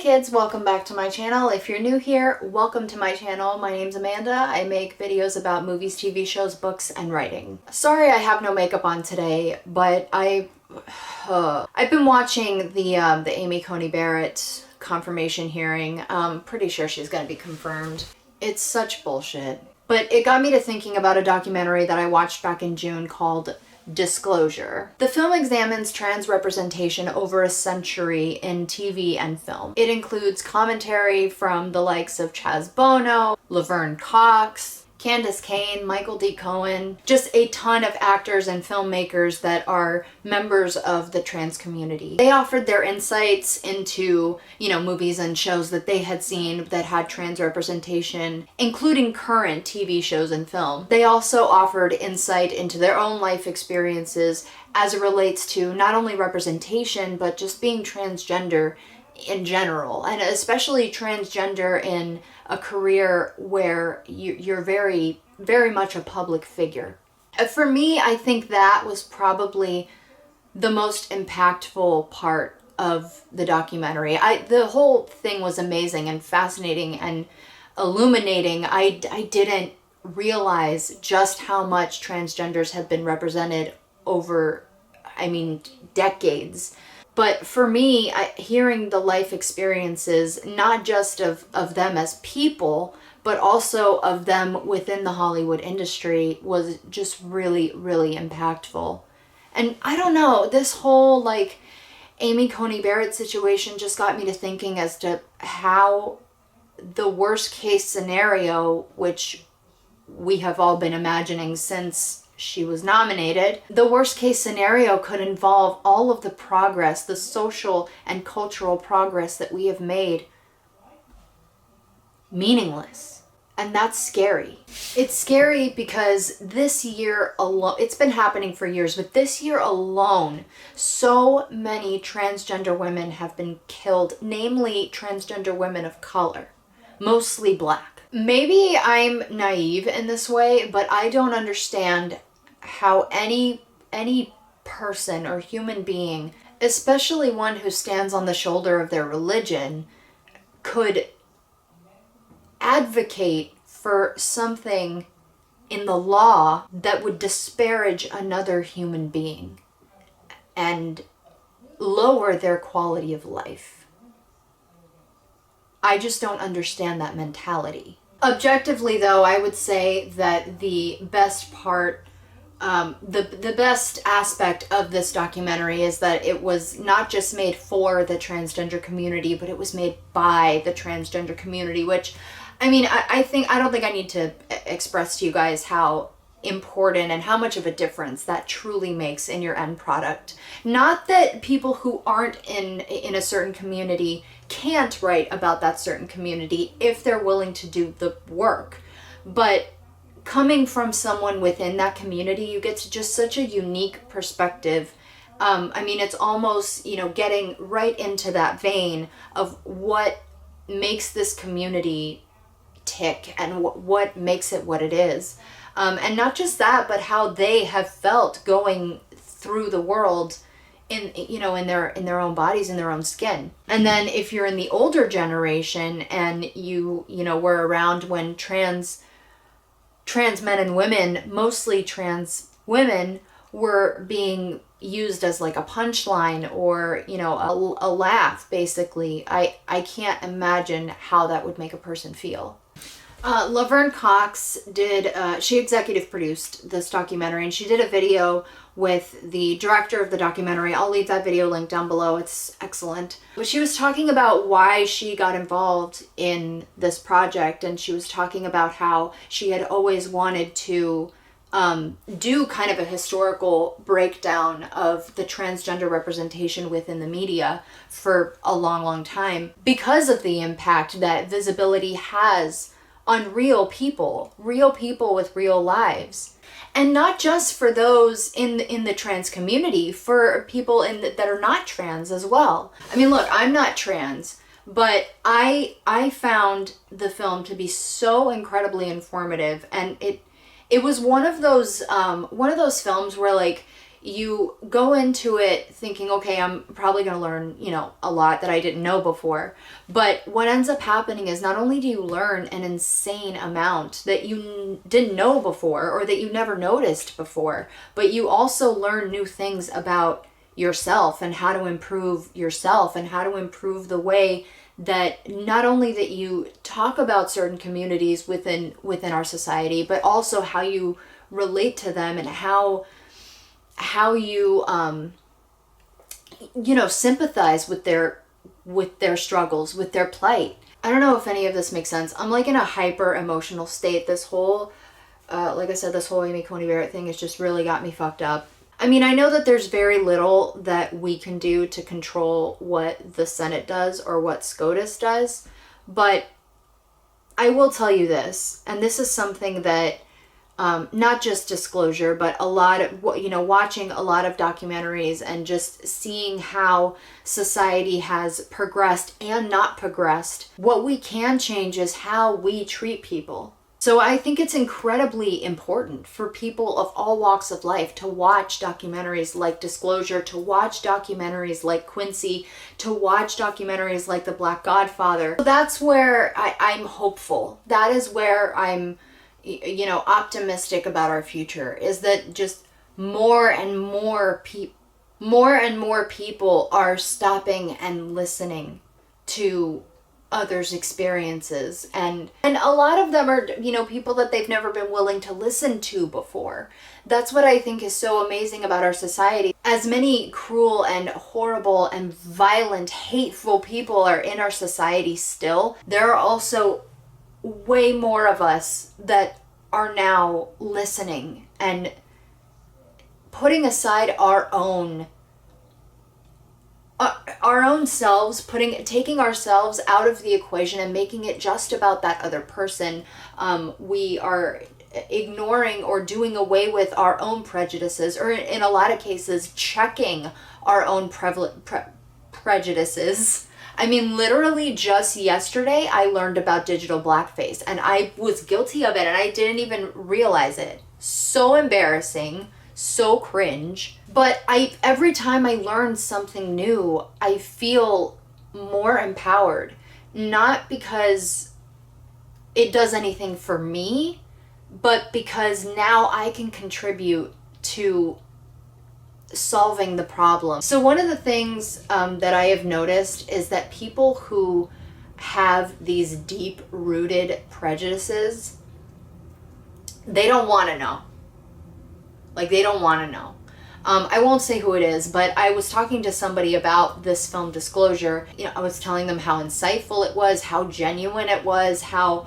kids, welcome back to my channel. If you're new here, welcome to my channel. My name's Amanda. I make videos about movies, TV shows, books, and writing. Sorry I have no makeup on today, but I've been watching the Amy Coney Barrett confirmation hearing. I'm pretty sure she's gonna be confirmed. It's such bullshit. But it got me to thinking about a documentary that I watched back in June called Disclosure. The film examines trans representation over a century in TV and film. It includes commentary from the likes of Chaz Bono, Laverne Cox, Candace Cain, Michael D. Cohen, just a ton of actors and filmmakers that are members of the trans community. They offered their insights into, movies and shows that they had seen that had trans representation, including current TV shows and film. They also offered insight into their own life experiences as it relates to not only representation, but just being transgender in general, and especially transgender in a career where you're very, very much a public figure. For me, I think that was probably the most impactful part of the documentary. The whole thing was amazing and fascinating and illuminating. I didn't realize just how much transgenders have been represented over, decades. But for me, hearing the life experiences, not just of them as people, but also of them within the Hollywood industry, was just really, really impactful. And I don't know, this whole Amy Coney Barrett situation just got me to thinking as to how the worst case scenario, which we have all been imagining since she was nominated, the worst case scenario could involve all of the progress, the social and cultural progress that we have made, meaningless. And that's scary. It's scary because this year alone, it's been happening for years, but this year alone, so many transgender women have been killed, namely transgender women of color, mostly Black. Maybe I'm naive in this way, but I don't understand how any person or human being, especially one who stands on the shoulder of their religion, could advocate for something in the law that would disparage another human being and lower their quality of life. I just don't understand that mentality. Objectively, though, I would say that the best part, the best aspect of this documentary is that it was not just made for the transgender community, but it was made by the transgender community, which, I don't think I need to express to you guys how important and how much of a difference that truly makes in your end product. Not that people who aren't in a certain community can't write about that certain community if they're willing to do the work, but coming from someone within that community, you get to just such a unique perspective. It's almost, getting right into that vein of what makes this community tick and what makes it what it is. And not just that, but how they have felt going through the world in their own bodies, in their own skin. And then if you're in the older generation and you were around when trans men and women, mostly trans women, were being used as a punchline or, a laugh, basically. I can't imagine how that would make a person feel. Laverne Cox she executive produced this documentary, and she did a video with the director of the documentary. I'll leave that video link down below. It's excellent. But she was talking about why she got involved in this project, and she was talking about how she had always wanted to do kind of a historical breakdown of the transgender representation within the media for a long, long time because of the impact that visibility has on real people with real lives. And not just for those in the trans community, for people that are not trans as well. Look, I'm not trans, but I found the film to be so incredibly informative, and it was one of those films where you go into it thinking, okay, I'm probably going to learn, a lot that I didn't know before. But what ends up happening is not only do you learn an insane amount that you didn't know before or that you never noticed before, but you also learn new things about yourself and how to improve yourself and how to improve the way that not only that you talk about certain communities within our society, but also how you relate to them and how you sympathize with their struggles, with their plight. I don't know if any of this makes sense. I'm like in a hyper emotional state. This whole like I said, this whole Amy Coney Barrett thing has just really got me fucked up. I mean, I know that there's very little that we can do to control what the Senate does or what SCOTUS does, but I will tell you this, and this is something that not just disclosure, but a lot of, watching a lot of documentaries and just seeing how society has progressed and not progressed, what we can change is how we treat people. So I think it's incredibly important for people of all walks of life to watch documentaries like Disclosure, to watch documentaries like Quincy, to watch documentaries like The Black Godfather. So that's where I'm hopeful. That is where I'm optimistic about our future, is that just more and more people are stopping and listening to others' experiences, and a lot of them are people that they've never been willing to listen to before. That's what I think is so amazing about our society. As many cruel and horrible and violent, hateful people are in our society still, there are also way more of us that are now listening and putting aside our own selves, taking ourselves out of the equation and making it just about that other person. We are ignoring or doing away with our own prejudices, or in a lot of cases checking our own prejudices. I mean, literally just yesterday, I learned about digital blackface, and I was guilty of it, and I didn't even realize it. So embarrassing, so cringe. But every time I learn something new, I feel more empowered. Not because it does anything for me, but because now I can contribute to solving the problem. So one of the things that I have noticed is that people who have these deep-rooted prejudices, they don't want to know. Like, they don't want to know. I won't say who it is, but I was talking to somebody about this film Disclosure. I was telling them how insightful it was, how genuine it was, I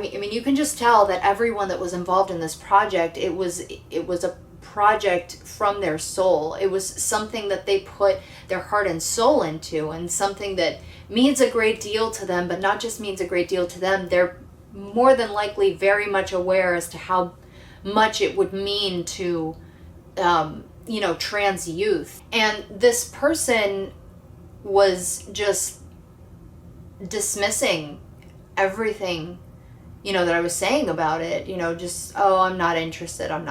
mean, you can just tell that everyone that was involved in this project, it was a project from their soul. It was something that they put their heart and soul into, and something that means a great deal to them, but not just means a great deal to them. They're more than likely very much aware as to how much it would mean to trans youth. And this person was just dismissing everything, that I was saying about it, just, oh, I'm not interested. And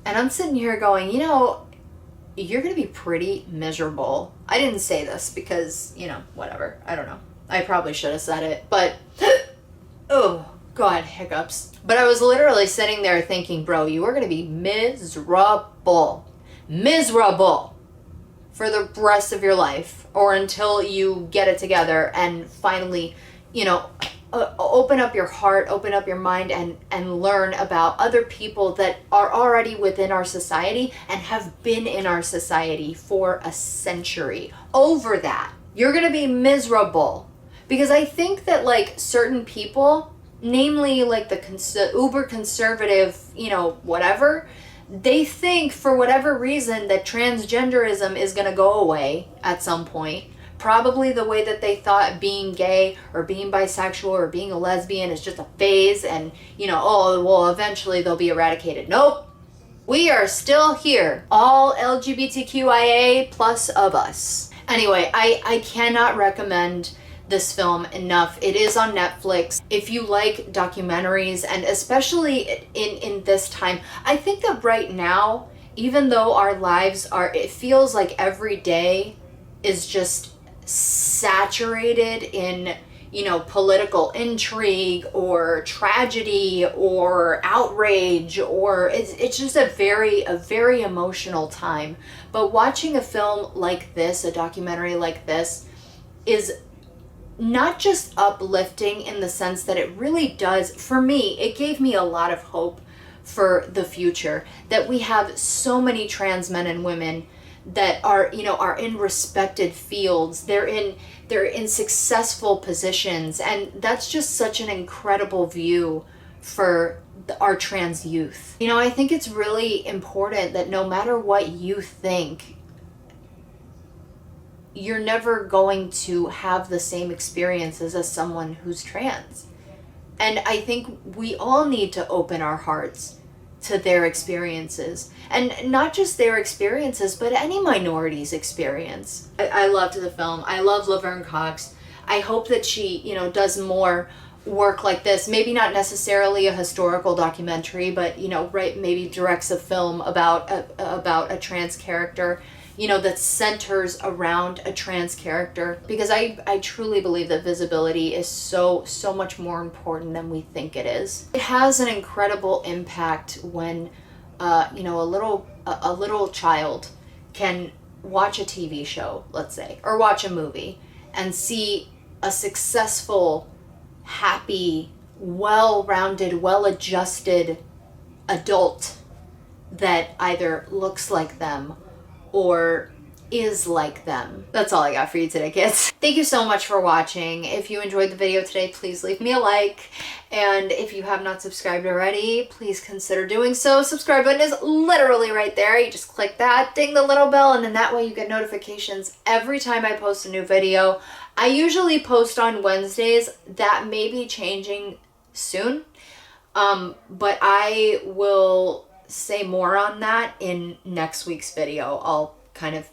I'm sitting here going, you're going to be pretty miserable. I didn't say this because, whatever. I don't know. I probably should have said it, but, oh, God, hiccups. But I was literally sitting there thinking, bro, you are going to be miserable for the rest of your life, or until you get it together and finally, open up your heart, open up your mind, and learn about other people that are already within our society and have been in our society for a century. Over that, you're going to be miserable. Because I think that, like, certain people, namely like the uber conservative, whatever, they think for whatever reason that transgenderism is going to go away at some point. Probably the way that they thought being gay or being bisexual or being a lesbian is just a phase, and eventually they'll be eradicated. Nope. We are still here. All LGBTQIA plus of us. Anyway, I cannot recommend this film enough. It is on Netflix. If you like documentaries, and especially in this time, I think that right now, even though our lives are, it feels like every day is just saturated in, you know, political intrigue or tragedy or outrage, or it's just a very emotional time. But watching a film like this, a documentary like this, is not just uplifting in the sense that it really does, for me, it gave me a lot of hope for the future, that we have so many trans men and women that are, you know, are in respected fields. They're in successful positions, and that's just such an incredible view for our trans youth. You know, I think it's really important that no matter what you think, you're never going to have the same experiences as someone who's trans. And I think we all need to open our hearts to their experiences, and not just their experiences, but any minority's experience. I loved the film. I love Laverne Cox. I hope that she, you know, does more work like this. Maybe not necessarily a historical documentary, but, you know, right, maybe directs a film about a trans character, you know, that centers around a trans character, because I truly believe that visibility is so much more important than we think it is. It has an incredible impact when you know, a little child can watch a TV show, let's say, or watch a movie and see a successful, happy, well-rounded, well-adjusted adult that either looks like them or is like them. That's all I got for you today, kids. Thank you so much for watching. If you enjoyed the video today, please leave me a like. And if you have not subscribed already, please consider doing so. Subscribe button is literally right there. You just click that, ding the little bell, and then that way you get notifications every time I post a new video. I usually post on Wednesdays. That may be changing soon. But I will say more on that in next week's video. I'll kind of,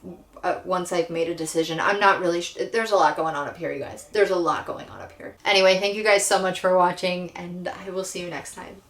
once I've made a decision. I'm not really there's a lot going on up here, you guys. There's a lot going on up here. Anyway, thank you guys so much for watching, and I will see you next time.